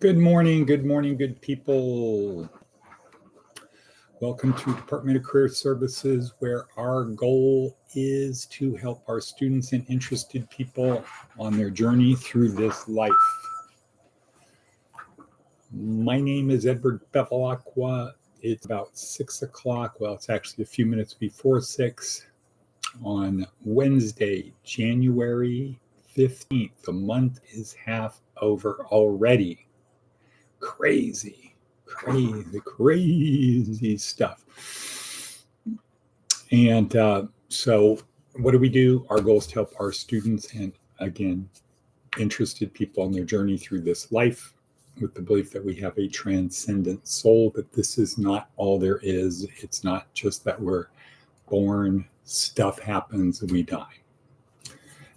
Good morning, good people. Welcome to Department of Career Services, where our goal is to help our students and interested people on their journey through this life. My name is Edward Bevilacqua. It's about 6 o'clock. Well, it's actually a few minutes before 6 on Wednesday, January 15th. The month is half over already. Crazy stuff. And so what do? Our goal is to help our students and, again, interested people on their journey through this life with the belief that we have a transcendent soul, that this is not all there is. It's not just that we're born, stuff happens, and we die.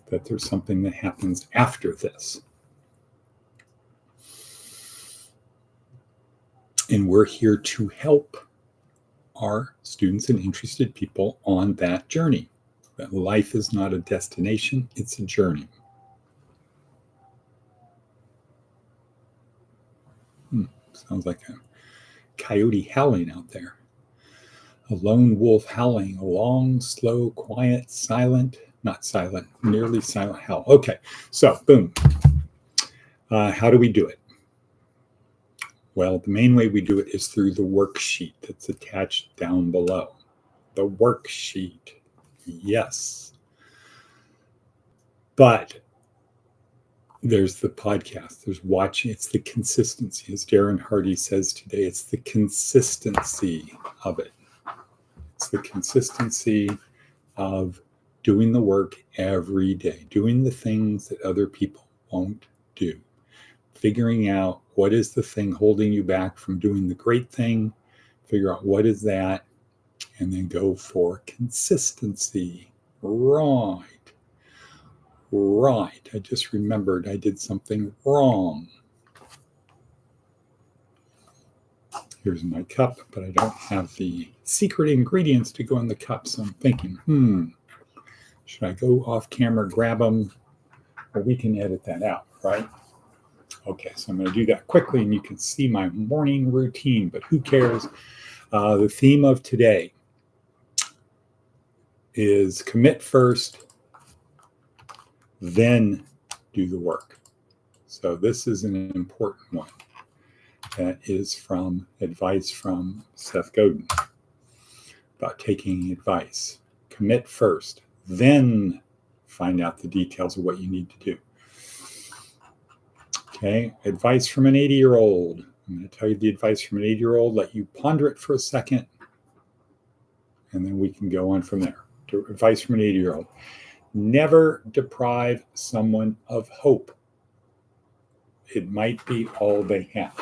That there's something that happens after this. And we're here to help our students and interested people on that journey. That life is not a destination, it's a journey. Sounds like a coyote howling out there. A lone wolf howling, a long, slow, quiet, silent, not silent, nearly silent howl. Okay, so boom. How do we do it? Well, the main way we do it is through the worksheet that's attached down below. The worksheet, yes. But there's the podcast, there's watching, it's the consistency. As Darren Hardy says today, it's the consistency of it. It's the consistency of doing the work every day, doing the things that other people won't do. Figuring out what is the thing holding you back from doing the great thing, figure out what is that, and then go for consistency. Right. I just remembered I did something wrong. Here's my cup, but I don't have the secret ingredients to go in the cup, so I'm thinking, should I go off camera, grab them, or we can edit that out, right? Okay, so I'm going to do that quickly, and you can see my morning routine, but who cares? The theme of today is commit first, then do the work. So this is an important one. That is from advice from Seth Godin about taking advice. Commit first, then find out the details of what you need to do. Okay, advice from an 80-year-old. I'm going to tell you the advice from an 80-year-old. Let you ponder it for a second, and then we can go on from there. Advice from an 80-year-old. Never deprive someone of hope. It might be all they have.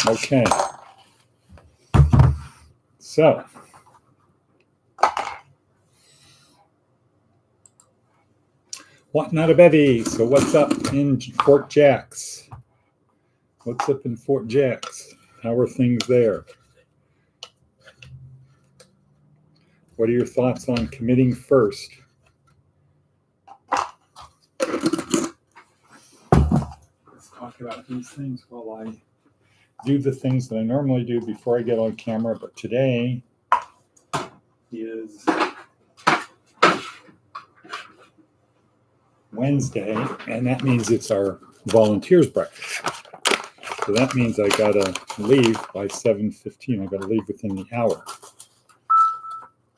Okay. So, what not a bevy? So what's up in Fort Jacks? What's up in Fort Jacks? How are things there? What are your thoughts on committing first? Let's talk about these things while I do the things that I normally do before I get on camera, but today is Wednesday, and that means it's our volunteers breakfast. So that means I gotta leave by 7:15. I gotta leave within the hour.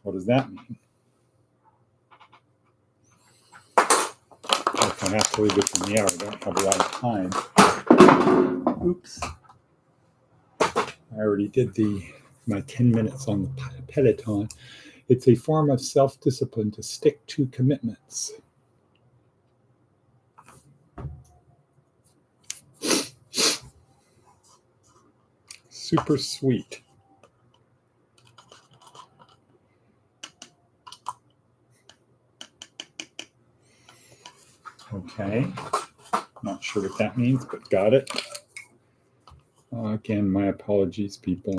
What does that mean? If I have to leave within the hour, I don't have a lot of time. Oops. I already did my 10 minutes on the Peloton. It's a form of self-discipline to stick to commitments. Super sweet. Okay. Not sure what that means, but got it. Again, my apologies, people.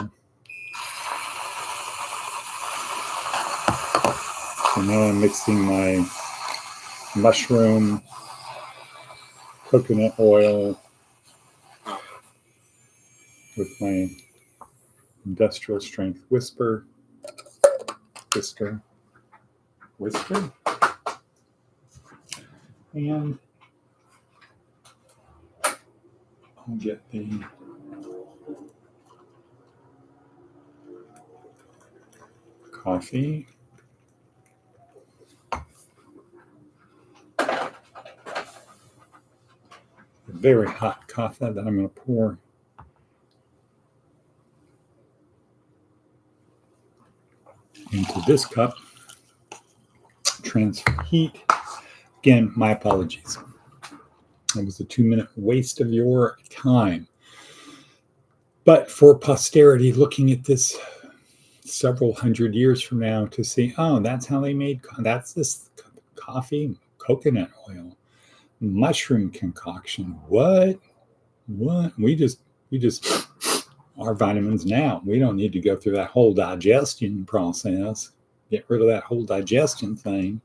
So now I'm mixing my mushroom, coconut oil with my industrial strength whisker. And I'll get the coffee. A very hot coffee that I'm going to pour into this cup. Transfer heat. Again, my apologies. That was a 2-minute waste of your time. But for posterity, looking at this several hundred years from now to see, oh, that's how they made, that's this coffee, coconut oil, mushroom concoction. What? We just our vitamins now. We don't need to go through that whole digestion process. Get rid of that whole digestion thing.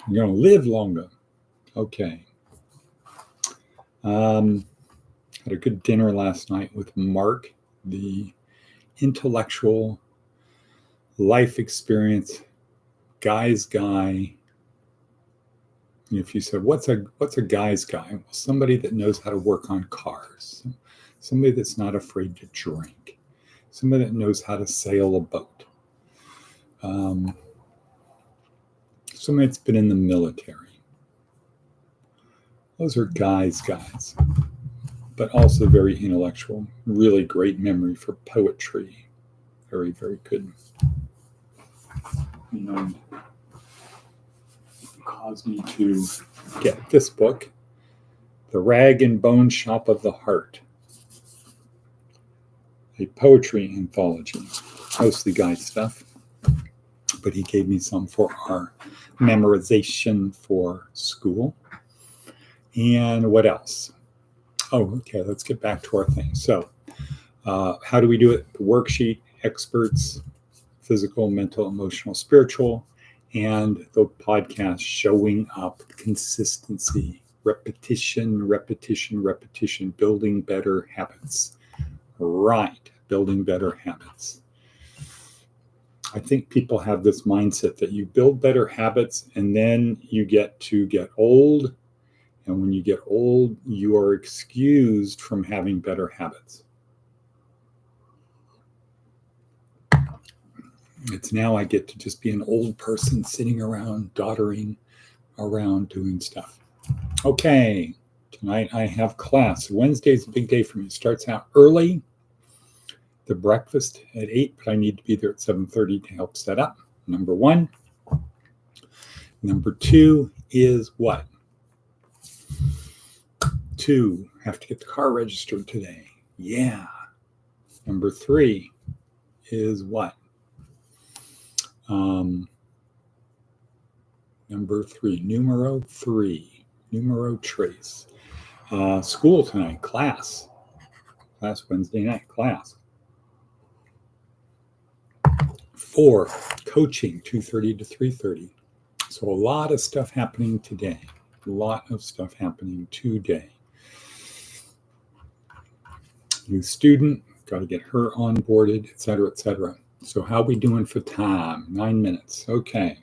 You're going to live longer. Okay. Had a good dinner last night with Mark, the intellectual life experience guy's guy. If you said, what's a guy's guy? Well, somebody that knows how to work on cars, somebody that's not afraid to drink, somebody that knows how to sail a boat, somebody that's been in the military. Those are guys, but also very intellectual, really great memory for poetry. Very, very good. And caused me to get this book, The Rag and Bone Shop of the Heart, a poetry anthology, mostly guy stuff, but he gave me some for our memorization for school. And what else? Oh, okay, let's get back to our thing. So how do we do it? The worksheet, experts, physical, mental, emotional, spiritual, and the podcast showing up, consistency, repetition, building better habits. Right, building better habits. I think people have this mindset that you build better habits and then you get to get old. And when you get old, you are excused from having better habits. It's now I get to just be an old person sitting around, doddering around, doing stuff. Okay, tonight I have class. Wednesday's a big day for me. It starts out early. The breakfast at 8, but I need to be there at 7:30 to help set up. Number one. Number two is what? 2, have to get the car registered today. Yeah. Number 3 is what? Number 3, numero 3, school tonight, class Wednesday night, class. 4, coaching, 2:30 to 3:30. So a lot of stuff happening today. New student, got to get her onboarded, et cetera. So how we doing for time? 9 minutes. Okay.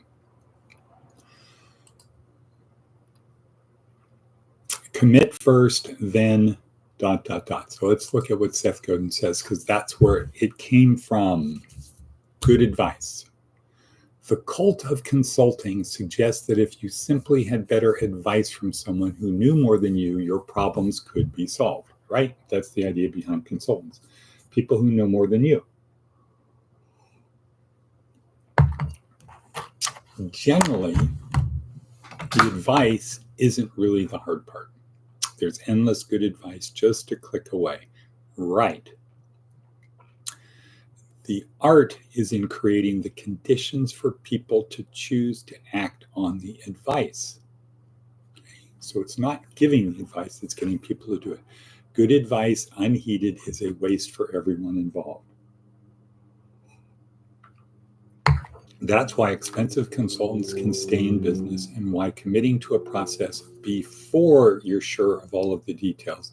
Commit first, then ... So let's look at what Seth Godin says, because that's where it came from. Good advice. The cult of consulting suggests that if you simply had better advice from someone who knew more than you, your problems could be solved, right? That's the idea behind consultants. People who know more than you. Generally, the advice isn't really the hard part. There's endless good advice just a click away. Right. The art is in creating the conditions for people to choose to act on the advice. Okay? So it's not giving the advice, it's getting people to do it. Good advice unheeded is a waste for everyone involved. That's why expensive consultants can stay in business, and why committing to a process before you're sure of all of the details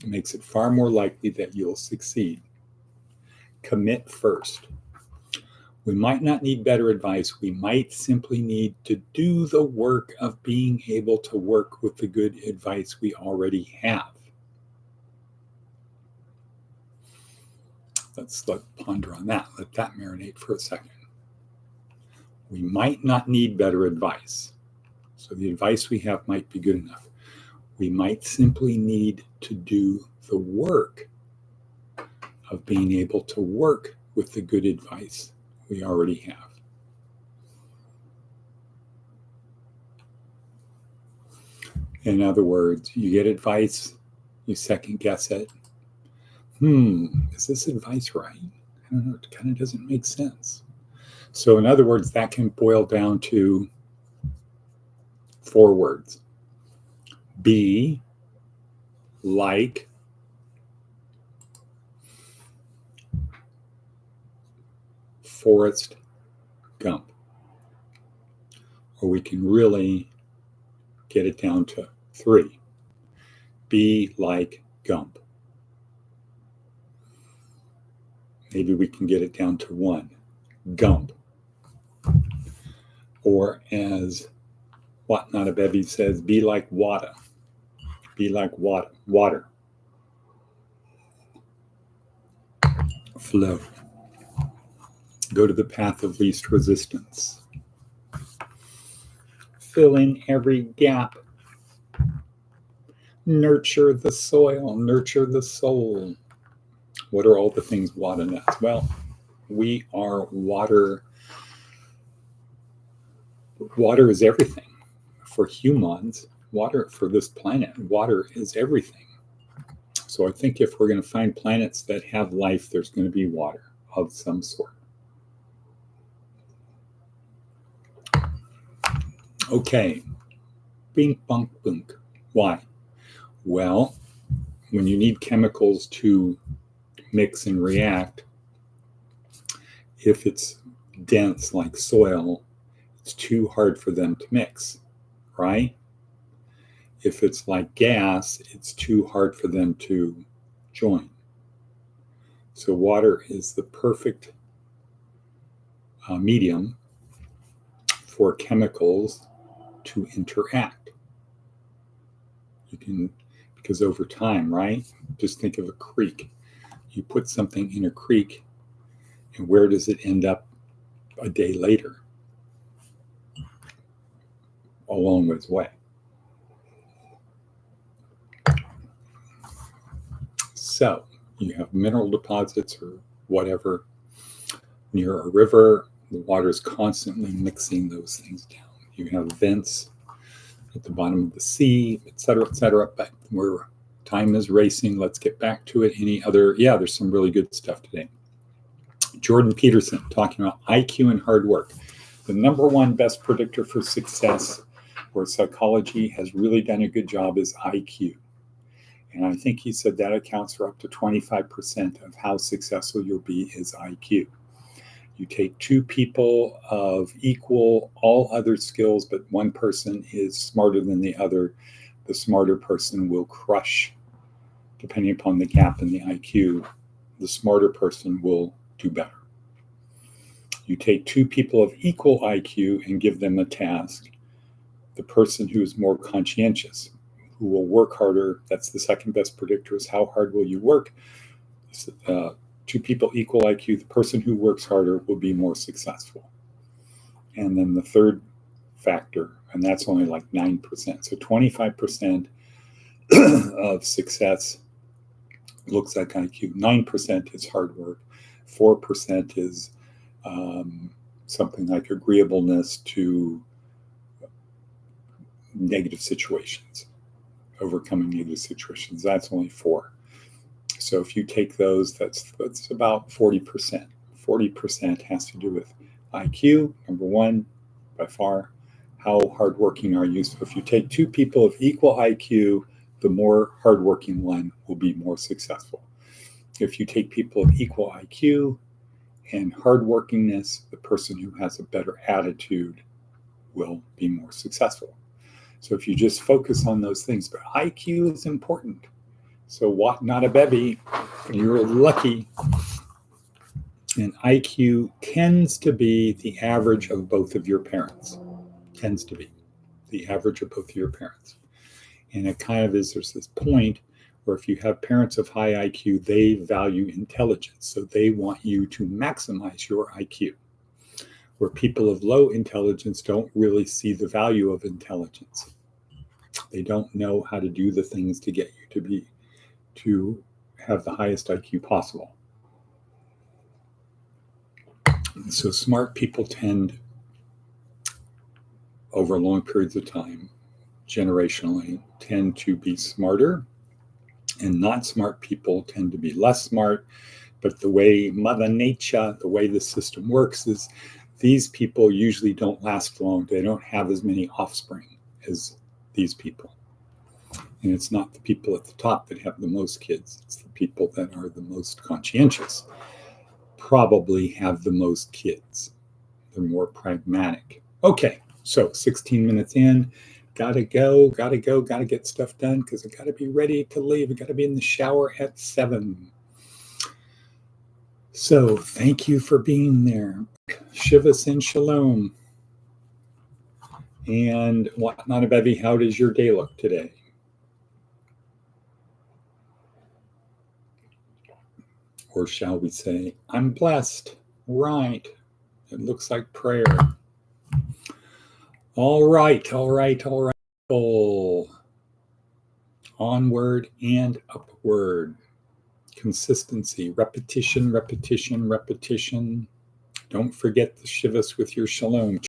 makes it far more likely that you'll succeed. Commit first. We might not need better advice. We might simply need to do the work of being able to work with the good advice we already have. Let's ponder on that. Let that marinate for a second. We might not need better advice. So the advice we have might be good enough. We might simply need to do the work of being able to work with the good advice we already have. In other words, you get advice, you second guess it. Is this advice right? I don't know, it kind of doesn't make sense. So in other words, that can boil down to 4 words. Be like Forrest Gump. Or we can really get it down to 3. Be like Gump. Maybe we can get it down to 1. Gump. Or as Watanabe says, be like water. Be like water. Water. Flow. Go to the path of least resistance. Fill in every gap. Nurture the soil. Nurture the soul. What are all the things water does? Well, we are water. Water is everything. For humans, water, for this planet, water is everything. So I think if we're going to find planets that have life, there's going to be water of some sort. Okay. Bink, bunk, bunk. Why? Well, when you need chemicals to mix and react, if it's dense like soil, it's too hard for them to mix, right? If it's like gas, it's too hard for them to join. So water is the perfect medium for chemicals to interact. You can, because over time, right? Just think of a creek. You put something in a creek, and where does it end up a day later? A long ways away. So you have mineral deposits or whatever near a river. The water is constantly mixing those things down. You have vents at the bottom of the sea, et cetera, but time is racing. Let's get back to it. Any other? Yeah, there's some really good stuff today. Jordan Peterson talking about IQ and hard work. The number one best predictor for success, where psychology has really done a good job, is IQ. And I think he said that accounts for up to 25% of how successful you'll be is IQ. You take 2 people of equal, all other skills, but one person is smarter than the other. The smarter person will crush, depending upon the gap in the IQ, the smarter person will do better. You take 2 people of equal IQ and give them a task. The person who is more conscientious, who will work harder, that's the second best predictor, is how hard will you work. 2 people equal IQ, the person who works harder will be more successful. And then the third factor, and that's only like 9%. So 25% of success looks like IQ. 9% is hard work. 4% is something like agreeableness to negative situations, overcoming negative situations. That's only 4. So if you take those, that's about 40%. 40% has to do with IQ, number 1, by far. How hardworking are you? So if you take 2 people of equal IQ, the more hardworking one will be more successful. If you take people of equal IQ and hardworkingness, the person who has a better attitude will be more successful. So if you just focus on those things, but IQ is important. So what not a bevy, you're lucky. And IQ tends to be the average of both of your parents. Tends to be the average of both of your parents. And it kind of is, there's this point where if you have parents of high IQ, they value intelligence. So they want you to maximize your IQ. Where people of low intelligence don't really see the value of intelligence. They don't know how to do the things to get you to have the highest IQ possible. So smart people tend, over long periods of time, generationally, tend to be smarter, and not smart people tend to be less smart. But the way Mother Nature, the way the system works is these people usually don't last long. They don't have as many offspring as these people. And it's not the people at the top that have the most kids. It's the people that are the most conscientious, probably have the most kids. They're more pragmatic. Okay, so 16 minutes in. Gotta go, gotta get stuff done because I gotta be ready to leave. I gotta be in the shower at 7. So thank you for being there. Shiva Sin Shalom. And Whatnot Bevy, how does your day look today? Or shall we say, I'm blessed. Right. It looks like prayer. All right. Onward and upward. Consistency, repetition. Don't forget the Shivas with your shalom.